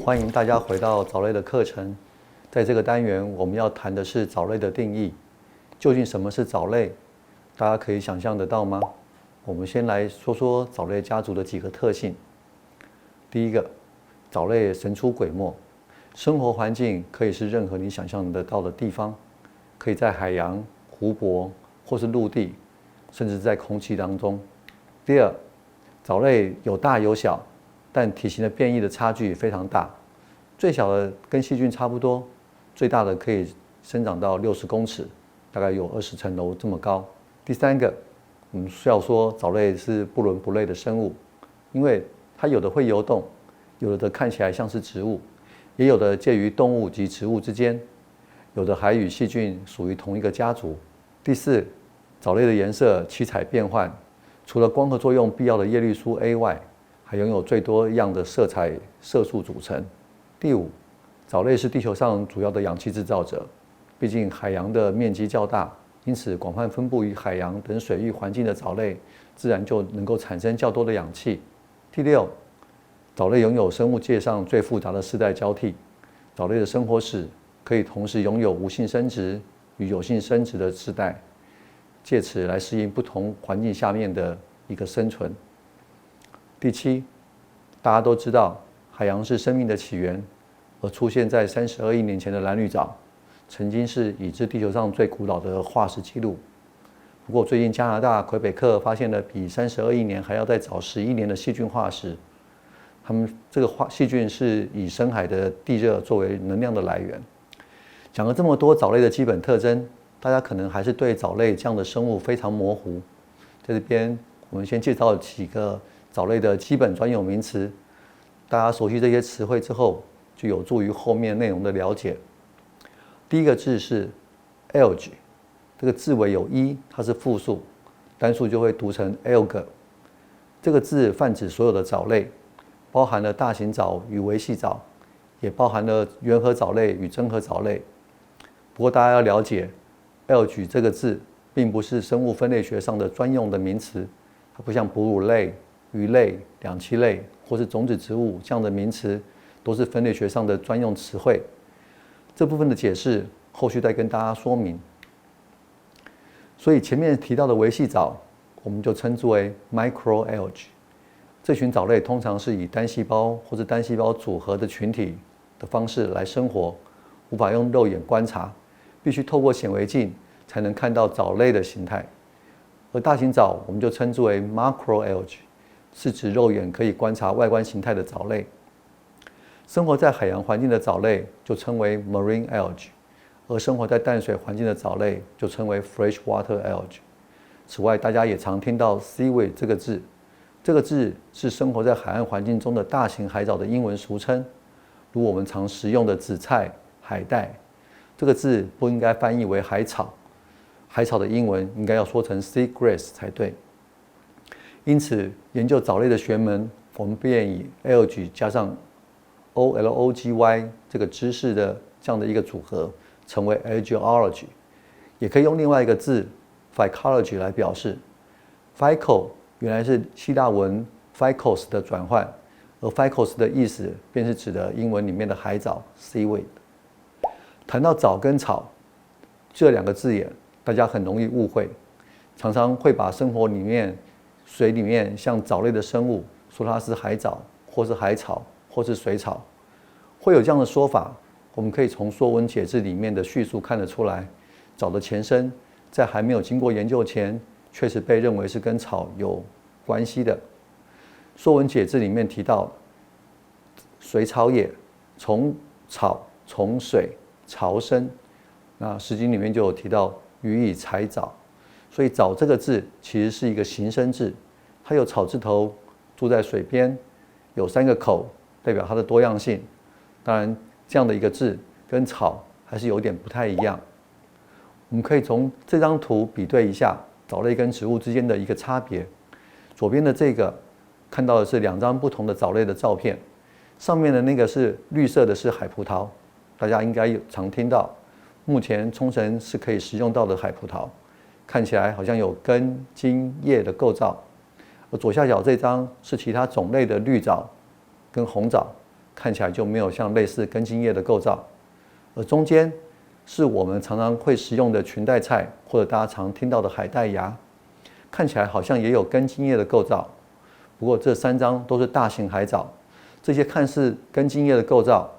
欢迎大家回到藻类的课程。在这个单元，我们要谈的是藻类的定义。究竟什么是藻类？大家可以想象得到吗？我们先来说说藻类家族的几个特性。第一个，藻类神出鬼没，生活环境可以是任何你想象得到的地方，可以在海洋、湖泊或是陆地，甚至在空气当中。第二，藻类有大有小，但体型的变异的差距非常大。最小的跟细菌差不多，最大的可以生长到60公尺，大概有20层楼这么高。第三个，我们需要说藻类是不伦不类的生物，因为它有的会游动，有的看起来像是植物，也有的介于动物及植物之间，有的还与细菌属于同一个家族。第四，藻类的颜色七彩变换，除了光合作用必要的叶绿素 A 外，还拥有最多样的色彩色素组成。第五，藻类是地球上主要的氧气制造者，毕竟海洋的面积较大，因此广泛分布于海洋等水域环境的藻类，自然就能够产生较多的氧气。第六，藻类拥有生物界上最复杂的世代交替，藻类的生活史可以同时拥有无性生殖与有性生殖的世代，借此来适应不同环境下面的一个生存。第七，大家都知道海洋是生命的起源，而出现在32亿年前的蓝绿藻，曾经是已知地球上最古老的化石记录。不过最近加拿大魁北克发现了比32亿年还要再早11年的细菌化石，它们这个细菌是以深海的地热作为能量的来源。讲了这么多藻类的基本特征，大家可能还是对藻类这样的生物非常模糊。在这边我们先介绍几个藻类的基本专有名词，大家熟悉这些词汇之后，就有助于后面内容的了解。第一个字是 algae， 这个字尾有一，它是复数，单数就会读成 alga。这个字泛指所有的藻类，包含了大型藻与微细藻，也包含了原核藻类与真核藻类。不过大家要了解 algae 这个字并不是生物分类学上的专用的名词，它不像哺乳类、鱼类、两栖类或是种子植物这样的名词，都是分类学上的专用词汇。这部分的解释后续再跟大家说明。所以前面提到的微细藻，我们就称之为 microalgae。这群藻类通常是以单细胞或是单细胞组合的群体的方式来生活，无法用肉眼观察，必须透过显微镜才能看到藻类的形态。而大型藻我们就称之为 macroalgae， 是指肉眼可以观察外观形态的藻类。生活在海洋环境的藻类就称为 marine algae， 而生活在淡水环境的藻类就称为 freshwater algae。此外，大家也常听到 seaweed 这个字，这个字是生活在海岸环境中的大型海藻的英文俗称，如我们常食用的紫菜、海带。这个字不应该翻译为海草，海草的英文应该要说成 sea grass 才对。因此，研究藻类的学门，我们便以 algae 加上 OLOGY 这个知识的这样的一个组合，成为 algaeology。也可以用另外一个字 phycology 来表示。phyco 原来是希腊文 phykos 的转换，而 phykos 的意思便是指的英文里面的海藻 seaweed。谈到藻跟草这两个字眼，大家很容易误会，常常会把生活里面水里面像藻类的生物说它是海藻或是海草或是水草。会有这样的说法，我们可以从《说文解字》里面的叙述看得出来，藻的前身在还没有经过研究前，确实被认为是跟草有关系的。《说文解字》里面提到，水草也，从草从水潮生。那《诗经》里面就有提到予以采藻，所以藻这个字其实是一个形声字，它有草字头，住在水边，有3个口，代表它的多样性。当然，这样的一个字跟草还是有点不太一样。我们可以从这张图比对一下藻类跟植物之间的一个差别。左边的这个看到的是2张不同的藻类的照片，上面的那个是绿色的，是海葡萄，大家应该有常听到。目前冲绳是可以食用到的海葡萄，看起来好像有根、茎、叶的构造。而左下角这张是其他种类的绿藻跟红藻，看起来就没有像类似根茎叶的构造，而中间是我们常常会食用的裙带菜，或者大家常听到的海带芽，看起来好像也有根茎叶的构造。不过这3张都是大型海藻，这些看似根茎叶的构造，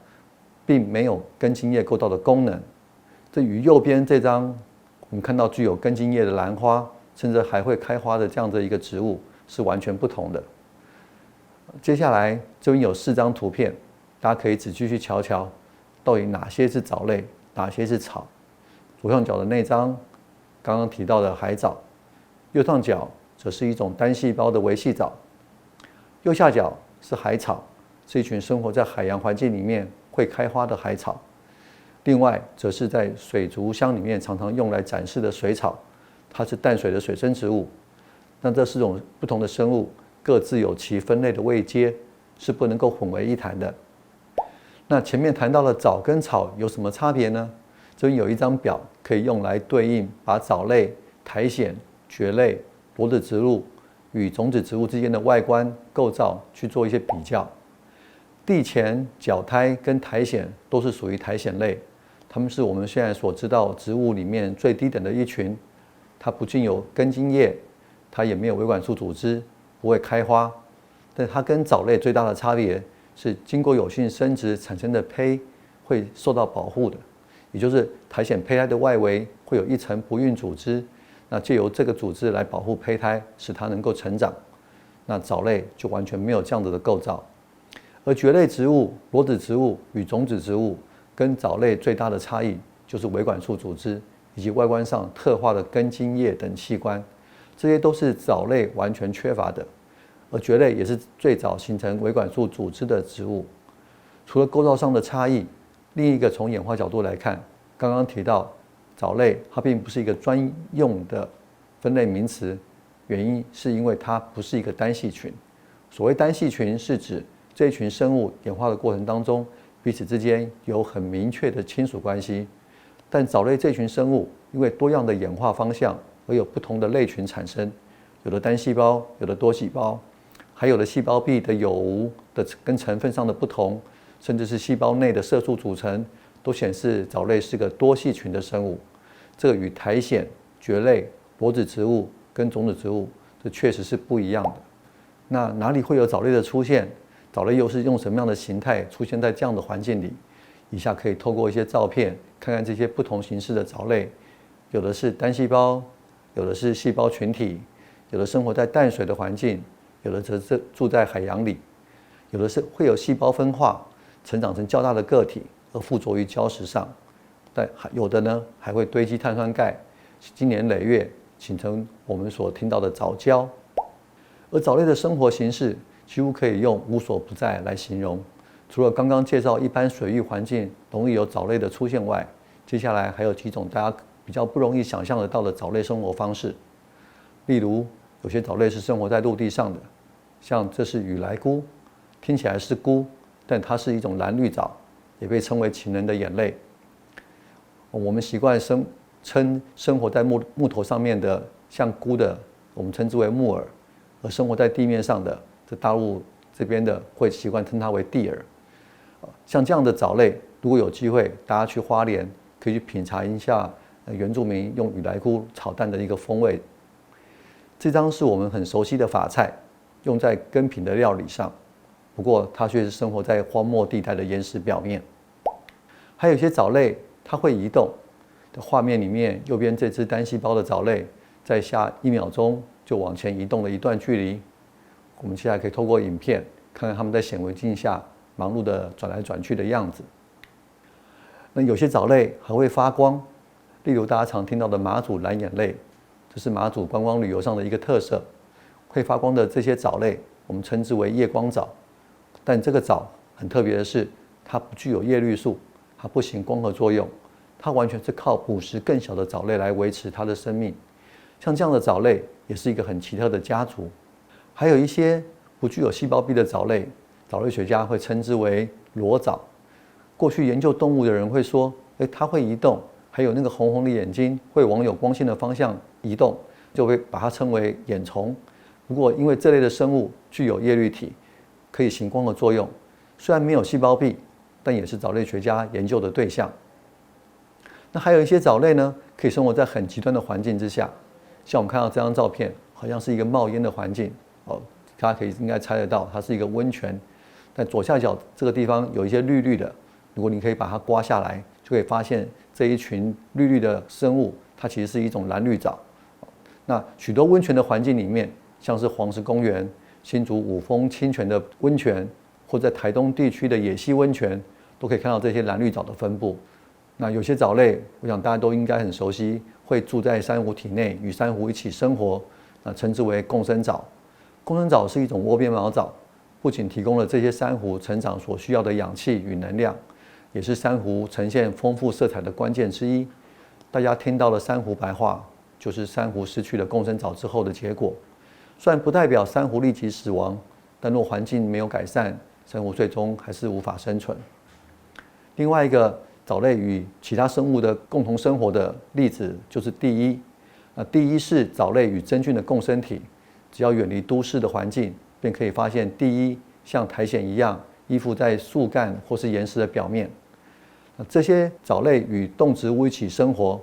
并没有根茎叶构造的功能。这与右边这张我们看到具有根茎叶的兰花，甚至还会开花的这样的一个植物是完全不同的。接下来这边有4张图片，大家可以仔细去瞧瞧，到底哪些是藻类，哪些是草。左上角的那张刚刚提到的海藻，右上角则是一种单细胞的微细藻，右下角是海草，是一群生活在海洋环境里面会开花的海草。另外则是在水族箱里面常常用来展示的水草，它是淡水的水生植物。那这4种不同的生物各自有其分类的位阶，是不能够混为一谈的。那前面谈到的藻跟草有什么差别呢？这边有一张表可以用来对应，把藻类、苔藓、蕨类、裸子植物与种子植物之间的外观构造去做一些比较。地钱、角苔跟苔藓都是属于苔藓类，它们是我们现在所知道植物里面最低等的一群。它不仅有根茎叶，它也没有维管束组织，不会开花。但它跟藻类最大的差别是，经过有性生殖产生的胚会受到保护的，也就是苔藓胚胎的外围会有一层不孕组织，那借由这个组织来保护胚胎，使它能够成长。那藻类就完全没有这样子的构造。而蕨类植物、裸子植物与种子植物跟藻类最大的差异就是维管束组织以及外观上特化的根茎叶等器官，这些都是藻类完全缺乏的。而蕨类也是最早形成维管束组织的植物。除了构造上的差异，另一个从演化角度来看，刚刚提到藻类它并不是一个专用的分类名词，原因是因为它不是一个单系群。所谓单系群是指这一群生物演化的过程当中，彼此之间有很明确的亲属关系。但藻类这群生物因为多样的演化方向而有不同的类群产生，有的单细胞，有的多细胞，还有的细胞壁的有无的跟成分上的不同，甚至是细胞内的色素组成，都显示藻类是个多系群的生物。这个与苔藓、蕨类、裸子植物跟种子植物这确实是不一样的。那哪里会有藻类的出现？藻类又是用什么样的形态出现在这样的环境里？以下可以透过一些照片看看这些不同形式的藻类，有的是单细胞，有的是细胞群体，有的生活在淡水的环境，有的则是住在海洋里，有的是会有细胞分化，成长成较大的个体而附着于礁石上，但有的呢还会堆积碳酸钙，经年累月形成我们所听到的藻礁。而藻类的生活形式几乎可以用无所不在来形容。除了刚刚介绍一般水域环境容易有藻类的出现外，接下来还有几种大家比较不容易想象得到的藻类生活方式。例如，有些藻类是生活在陆地上的，像这是雨来菇，听起来是菇，但它是一种蓝绿藻，也被称为情人的眼泪。我们习惯称生活在木头上面的像菇的，我们称之为木耳。而生活在地面上的，这大陆这边的会习惯称它为地耳。像这样的藻类，如果有机会，大家去花莲可以去品尝一下原住民用雨来菇炒蛋的一个风味。这张是我们很熟悉的法菜，用在羹品的料理上，不过它却是生活在荒漠地带的岩石表面。还有一些藻类，它会移动。画面里面右边这只单细胞的藻类，在下1秒钟就往前移动了一段距离。我们现在可以透过影片看看它们在显微镜下忙碌的转来转去的样子。那有些藻类还会发光，例如大家常听到的马祖蓝眼泪，这是马祖观光旅游上的一个特色。会发光的这些藻类，我们称之为夜光藻。但这个藻很特别的是，它不具有叶绿素，它不行光合作用，它完全是靠捕食更小的藻类来维持它的生命。像这样的藻类也是一个很奇特的家族。还有一些不具有细胞壁的藻类，藻类学家会称之为裸藻。过去研究动物的人会说，它会移动，还有那个红红的眼睛会往有光线的方向移动，就会把它称为眼虫。不过因为这类的生物具有叶绿体，可以行光合作用，虽然没有细胞壁，但也是藻类学家研究的对象。那还有一些藻类呢，可以生活在很极端的环境之下，像我们看到这张照片，好像是一个冒烟的环境哦，大家应该猜得到，它是一个温泉。但左下角这个地方有一些绿绿的，如果你可以把它刮下来，就可以发现这一群绿绿的生物，它其实是一种蓝绿藻。那许多温泉的环境里面，像是黄石公园、新竹五峰清泉的温泉，或在台东地区的野溪温泉，都可以看到这些蓝绿藻的分布。那有些藻类，我想大家都应该很熟悉，会住在珊瑚体内，与珊瑚一起生活，称之为共生藻。共生藻是一种窝边毛藻，不仅提供了这些珊瑚成长所需要的氧气与能量，也是珊瑚呈现丰富色彩的关键之一。大家听到了珊瑚白化，就是珊瑚失去了共生藻之后的结果。虽然不代表珊瑚立即死亡，但若环境没有改善，珊瑚最终还是无法生存。另外一个藻类与其他生物的共同生活的例子就是地衣。地衣是藻类与真菌的共生体，只要远离都市的环境，便可以发现地衣像苔藓一样依附在树干或是岩石的表面。这些藻类与动植物一起生活，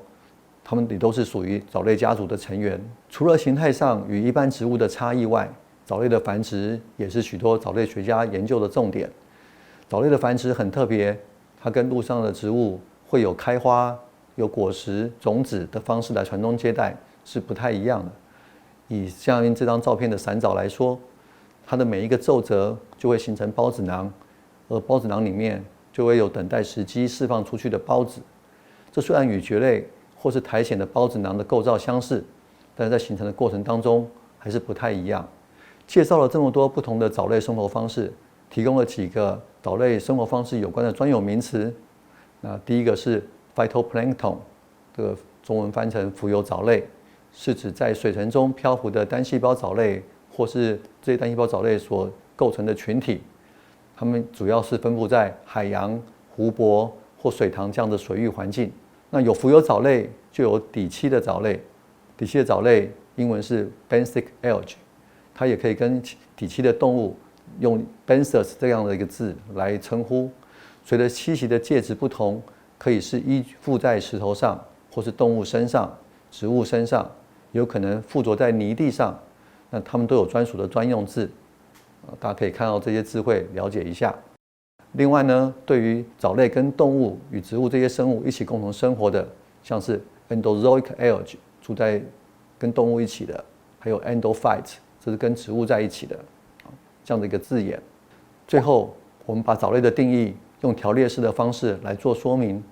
它们也都是属于藻类家族的成员。除了形态上与一般植物的差异外，藻类的繁殖也是许多藻类学家研究的重点。藻类的繁殖很特别，它跟陆上的植物会有开花、有果实、种子的方式来传宗接代，是不太一样的。以像这张照片的伞藻来说，它的每一个皱褶就会形成孢子囊，而孢子囊里面就会有等待时机释放出去的孢子。这虽然与蕨类或是苔藓的孢子囊的构造相似，但是在形成的过程当中还是不太一样。介绍了这么多不同的藻类生活方式，提供了几个藻类生活方式有关的专有名词。那第一个是 phytoplankton， 这个中文翻成浮游藻类，是指在水层中漂浮的单细胞藻类，或是这些单细胞藻类所构成的群体。它们主要是分布在海洋、湖泊或水塘这样的水域环境。那有浮游藻类，就有底栖的藻类。底栖的藻类英文是 benthic algae， 它也可以跟底栖的动物用 benthos 这样的一个字来称呼。随着栖息的介质不同，可以是依附在石头上，或是动物身上、植物身上，有可能附着在泥地上。那它们都有专属的专用字。大家可以看到这些字汇，了解一下。另外呢，对于藻类跟动物与植物这些生物一起共同生活的，像是 endozoic algae 住在跟动物一起的，还有 endophyte 这是跟植物在一起的，这样的一个字眼。最后，我们把藻类的定义用条列式的方式来做说明。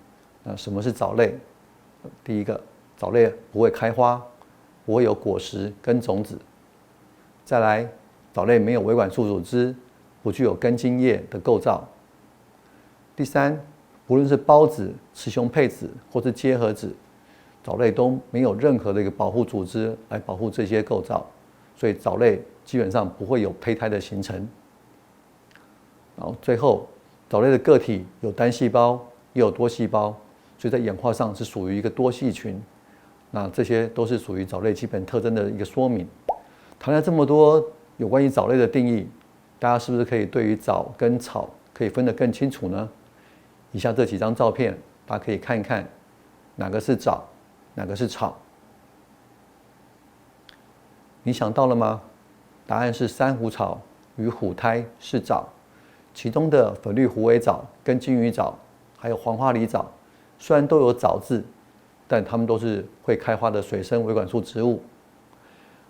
什么是藻类？第一个，藻类不会开花，不会有果实跟种子。再来，藻类没有维管束组织，不具有根茎叶的构造。第三，不论是孢子、雌雄配子或是结合子，藻类都没有任何的一个保护组织来保护这些构造，所以藻类基本上不会有胚胎的形成。然后最后，藻类的个体有单细胞也有多细胞，所以在演化上是属于一个多系群。那这些都是属于藻类基本特征的一个说明。谈了这么多有关于藻类的定义，大家是不是可以对于藻跟草可以分得更清楚呢？以下这几张照片，大家可以看一看，哪个是藻，哪个是草。你想到了吗？答案是珊瑚草与虎苔是藻，其中的粉绿虎尾藻跟金鱼藻，还有黄花梨藻，虽然都有藻字，但它们都是会开花的水生维管束植物。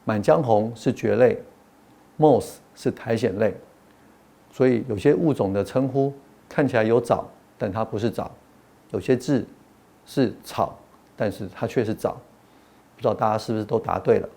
满江红是蕨类， moss 是苔藓类，所以有些物种的称呼看起来有藻，但它不是藻；有些字是草，但是它却是藻。不知道大家是不是都答对了？